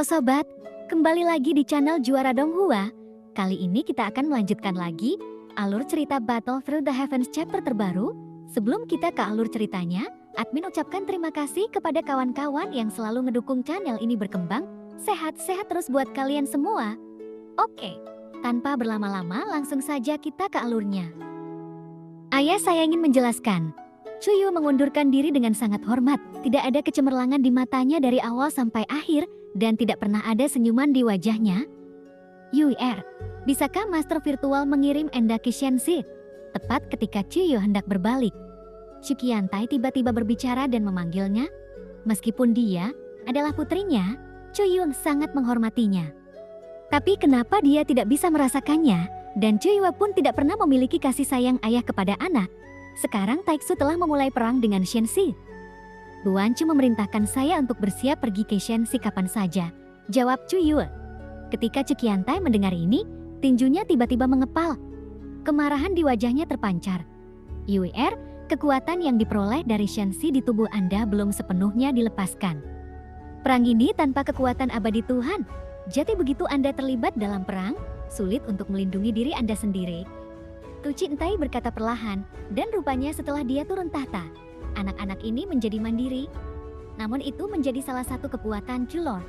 Halo sobat, kembali lagi di channel Juara Donghua. Kali ini kita akan melanjutkan lagi alur cerita Battle Through the Heavens chapter terbaru. Sebelum kita ke alur ceritanya, admin ucapkan terima kasih kepada kawan-kawan yang selalu ngedukung channel ini berkembang. Sehat-sehat terus buat kalian semua. Oke, tanpa berlama-lama langsung saja kita ke alurnya. Ayah, saya ingin menjelaskan. Cuyu mengundurkan diri dengan sangat hormat. Tidak ada kecemerlangan di matanya dari awal sampai akhir, dan tidak pernah ada senyuman di wajahnya. Yuer, bisakah Master Virtual mengirim Enda ke Shenxi? Tepat ketika Cuyu hendak berbalik, Shuqiantai tiba-tiba berbicara dan memanggilnya. Meskipun dia adalah putrinya, Cuyu sangat menghormatinya. Tapi kenapa dia tidak bisa merasakannya? Dan Cuyu pun tidak pernah memiliki kasih sayang ayah kepada anak. Sekarang Taiksu telah memulai perang dengan Shenxi. Luan Chu memerintahkan saya untuk bersiap pergi ke Shenxi kapan saja, jawab Cuyu. Ketika Shuqiantai mendengar ini, tinjunya tiba-tiba mengepal. Kemarahan di wajahnya terpancar. Yuer, kekuatan yang diperoleh dari Shenxi di tubuh Anda belum sepenuhnya dilepaskan. Perang ini tanpa kekuatan abadi Tuhan. Jadi begitu Anda terlibat dalam perang, sulit untuk melindungi diri Anda sendiri. Shuqiantai berkata perlahan, dan rupanya setelah dia turun tahta, anak-anak ini menjadi mandiri. Namun itu menjadi salah satu kekuatan Chulor.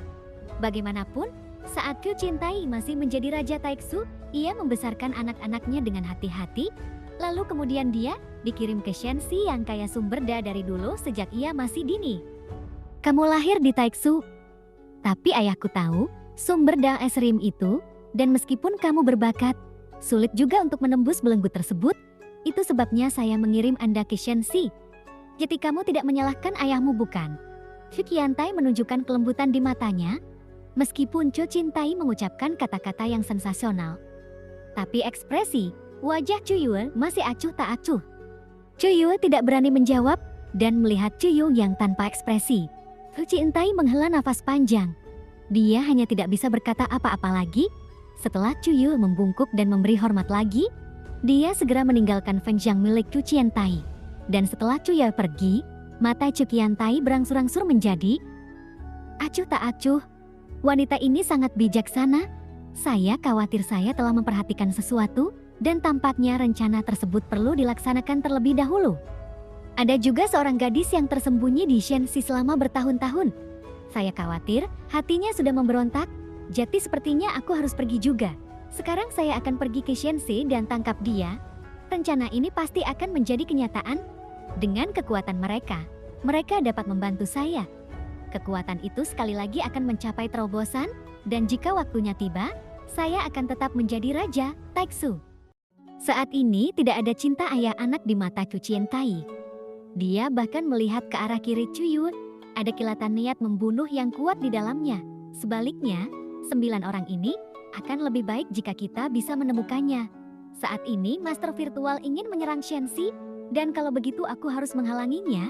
Bagaimanapun, saat Shuqiantai masih menjadi Raja Taiksu, ia membesarkan anak-anaknya dengan hati-hati, lalu kemudian dia dikirim ke Shenxi yang kaya sumber daya dari dulu sejak ia masih dini. Kamu lahir di Taiksu, tapi ayahku tahu sumber daya esrim itu, dan meskipun kamu berbakat, sulit juga untuk menembus belenggu tersebut. Itu sebabnya saya mengirim Anda ke Shenxi. Jadi kamu tidak menyalahkan ayahmu, bukan? Shuqiantai menunjukkan kelembutan di matanya. Meskipun Shuqiantai mengucapkan kata-kata yang sensasional, tapi ekspresi wajah Cuyu masih acuh tak acuh. Cuyu tidak berani menjawab dan melihat Cuyu yang tanpa ekspresi. Shuqiantai menghela nafas panjang. Dia hanya tidak bisa berkata apa-apa lagi. Setelah Cuyu membungkuk dan memberi hormat lagi, dia segera meninggalkan Fenjiang milik Shuqiantai. Dan setelah Cuyu pergi, mata Shuqiantai berangsur-angsur menjadi acuh tak acuh. Wanita ini sangat bijaksana. Saya khawatir saya telah memperhatikan sesuatu, dan tampaknya rencana tersebut perlu dilaksanakan terlebih dahulu. Ada juga seorang gadis yang tersembunyi di Shenxi selama bertahun-tahun. Saya khawatir hatinya sudah memberontak. Jadi sepertinya aku harus pergi juga. Sekarang saya akan pergi ke Shenxi dan tangkap dia. Rencana ini pasti akan menjadi kenyataan. Dengan kekuatan mereka, mereka dapat membantu saya. Kekuatan itu sekali lagi akan mencapai terobosan, dan jika waktunya tiba, saya akan tetap menjadi Raja Taiksu. Saat ini tidak ada cinta ayah anak di mata Shuqiantai. Dia bahkan melihat ke arah kiri Cuyu. Ada kilatan niat membunuh yang kuat di dalamnya. Sebaliknya, 9 orang ini akan lebih baik jika kita bisa menemukannya. Saat ini Master Virtual ingin menyerang Shenxi, dan kalau begitu aku harus menghalanginya.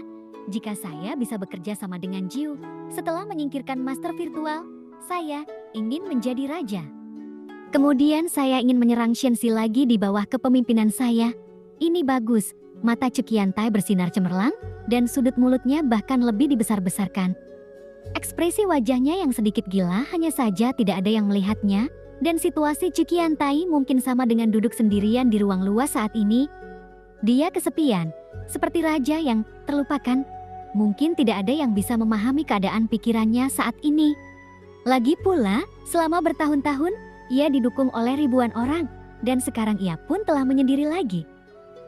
Jika saya bisa bekerja sama dengan Jiu, setelah menyingkirkan Master Virtual, saya ingin menjadi raja. Kemudian saya ingin menyerang Shenxi lagi di bawah kepemimpinan saya. Ini bagus. Mata Shuqiantai bersinar cemerlang, dan sudut mulutnya bahkan lebih dibesar-besarkan. Ekspresi wajahnya yang sedikit gila, hanya saja tidak ada yang melihatnya, dan situasi Shuqiantai mungkin sama dengan duduk sendirian di ruang luas saat ini. Dia kesepian, seperti raja yang terlupakan. Mungkin tidak ada yang bisa memahami keadaan pikirannya saat ini. Lagi pula, selama bertahun-tahun, ia didukung oleh ribuan orang, dan sekarang ia pun telah menyendiri lagi.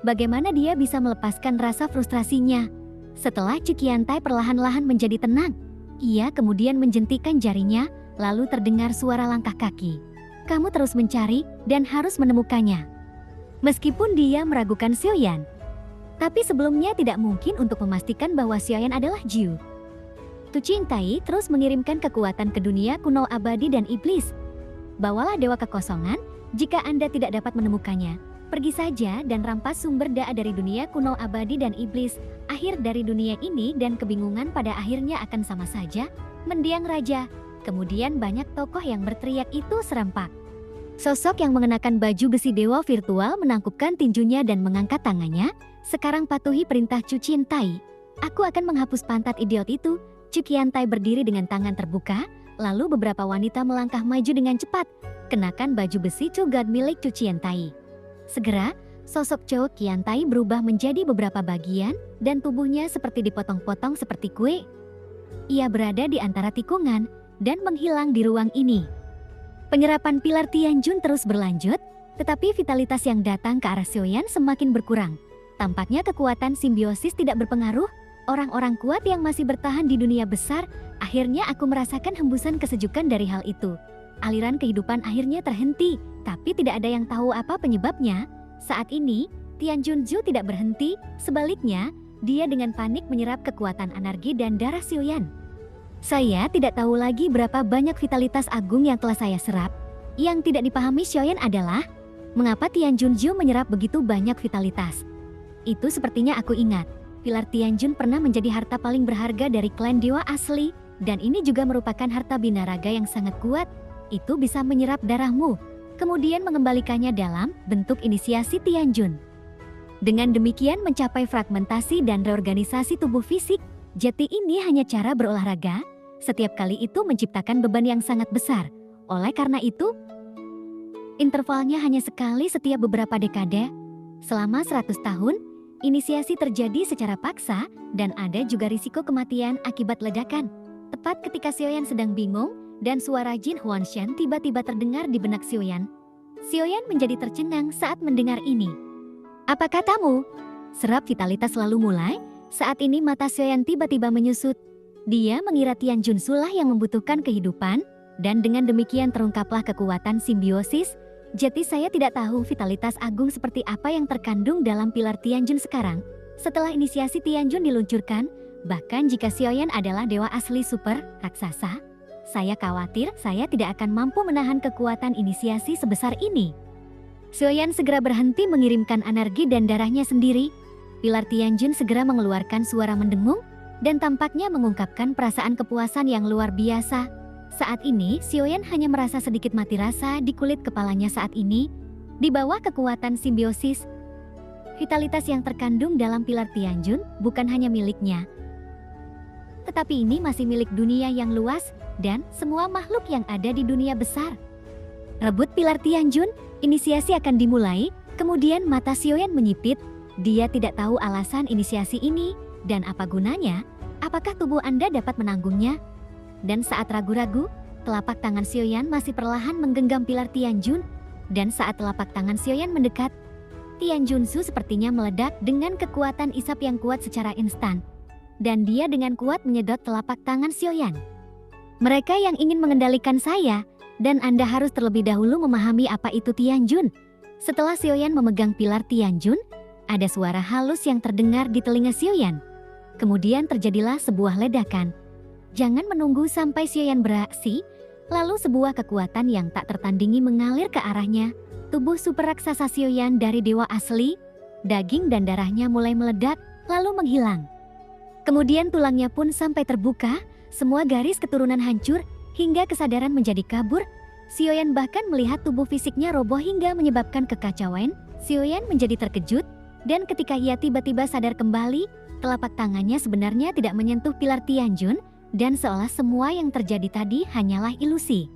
Bagaimana dia bisa melepaskan rasa frustrasinya? Setelah Shuqiantai perlahan-lahan menjadi tenang, ia kemudian menjentikan jarinya, lalu terdengar suara langkah kaki. Kamu terus mencari dan harus menemukannya. Meskipun dia meragukan Xiaoyan, tapi sebelumnya tidak mungkin untuk memastikan bahwa Xiaoyan adalah Jiu. Shuqiantai terus mengirimkan kekuatan ke dunia kuno abadi dan iblis. Bawalah dewa kekosongan jika Anda tidak dapat menemukannya. Pergi saja dan rampas sumber daya dari dunia kuno abadi dan iblis. Akhir dari dunia ini dan kebingungan pada akhirnya akan sama saja. Mendiang raja. Kemudian banyak tokoh yang berteriak itu serempak. Sosok yang mengenakan baju besi dewa virtual menangkupkan tinjunya dan mengangkat tangannya. Sekarang patuhi perintah Shuqiantai. Aku akan menghapus pantat idiot itu. Shuqiantai berdiri dengan tangan terbuka, Lalu beberapa wanita melangkah maju dengan cepat, kenakan baju besi Chu God milik Chu Qiantai. Segera, sosok Chu Qiantai berubah menjadi beberapa bagian dan tubuhnya seperti dipotong-potong seperti kue. Ia berada di antara tikungan dan menghilang di ruang ini. Penyerapan pilar Tianjun terus berlanjut, tetapi vitalitas yang datang ke arah Xiaoyan semakin berkurang. Tampaknya kekuatan simbiosis tidak berpengaruh. Orang-orang kuat yang masih bertahan di dunia besar, akhirnya aku merasakan hembusan kesejukan dari hal itu. Aliran kehidupan akhirnya terhenti, tapi tidak ada yang tahu apa penyebabnya. Saat ini, Tianjunju tidak berhenti, sebaliknya, dia dengan panik menyerap kekuatan energi dan darah Xiaoyan. Saya tidak tahu lagi berapa banyak vitalitas agung yang telah saya serap. Yang tidak dipahami Xiaoyan adalah, mengapa Tianjunju menyerap begitu banyak vitalitas. Itu sepertinya aku ingat. Pilar Tianjun pernah menjadi harta paling berharga dari klan dewa asli, dan ini juga merupakan harta binaraga yang sangat kuat. Itu bisa menyerap darahmu, kemudian mengembalikannya dalam bentuk inisiasi Tianjun. Dengan demikian mencapai fragmentasi dan reorganisasi tubuh fisik, jati ini hanya cara berolahraga, setiap kali itu menciptakan beban yang sangat besar. Oleh karena itu, intervalnya hanya sekali setiap beberapa dekade. Selama 100 tahun, inisiasi terjadi secara paksa dan ada juga risiko kematian akibat ledakan. Tepat ketika Xiaoyan sedang bingung dan suara Jin Huanshan tiba-tiba terdengar di benak Xiaoyan. Xiaoyan menjadi tercengang saat mendengar ini. Apa katamu? Serap vitalitas lalu mulai, saat ini mata Xiaoyan tiba-tiba menyusut. Dia mengira Tianjunsu lah yang membutuhkan kehidupan, dan dengan demikian terungkaplah kekuatan simbiosis. Jadi saya tidak tahu vitalitas agung seperti apa yang terkandung dalam pilar Tianjun sekarang. Setelah inisiasi Tianjun diluncurkan, bahkan jika Xiaoyan adalah dewa asli super raksasa, saya khawatir saya tidak akan mampu menahan kekuatan inisiasi sebesar ini. Xiaoyan segera berhenti mengirimkan energi dan darahnya sendiri. Pilar Tianjun segera mengeluarkan suara mendengung dan tampaknya mengungkapkan perasaan kepuasan yang luar biasa. Saat ini, Xiaoyan hanya merasa sedikit mati rasa di kulit kepalanya saat ini. Di bawah kekuatan simbiosis, vitalitas yang terkandung dalam pilar Tianjun bukan hanya miliknya, tetapi ini masih milik dunia yang luas dan semua makhluk yang ada di dunia besar. Rebut pilar Tianjun, inisiasi akan dimulai, kemudian mata Xiaoyan menyipit. Dia tidak tahu alasan inisiasi ini dan apa gunanya, apakah tubuh Anda dapat menanggungnya? Dan saat ragu-ragu, telapak tangan Xiaoyan masih perlahan menggenggam pilar Tianjun. Dan saat telapak tangan Xiaoyan mendekat, Tianjunsu sepertinya meledak dengan kekuatan isap yang kuat secara instan. Dan dia dengan kuat menyedot telapak tangan Xiaoyan. Mereka yang ingin mengendalikan saya, dan Anda harus terlebih dahulu memahami apa itu Tianjun. Setelah Xiaoyan memegang pilar Tianjun, ada suara halus yang terdengar di telinga Xiaoyan. Kemudian terjadilah sebuah ledakan. Jangan menunggu sampai Xiaoyan beraksi, lalu sebuah kekuatan yang tak tertandingi mengalir ke arahnya. Tubuh super raksasa Xiaoyan dari dewa asli, daging dan darahnya mulai meledak, lalu menghilang. Kemudian tulangnya pun sampai terbuka, semua garis keturunan hancur, hingga kesadaran menjadi kabur. Xiaoyan bahkan melihat tubuh fisiknya roboh hingga menyebabkan kekacauan. Xiaoyan menjadi terkejut, dan ketika ia tiba-tiba sadar kembali, telapak tangannya sebenarnya tidak menyentuh pilar Tianjun, dan seolah semua yang terjadi tadi hanyalah ilusi.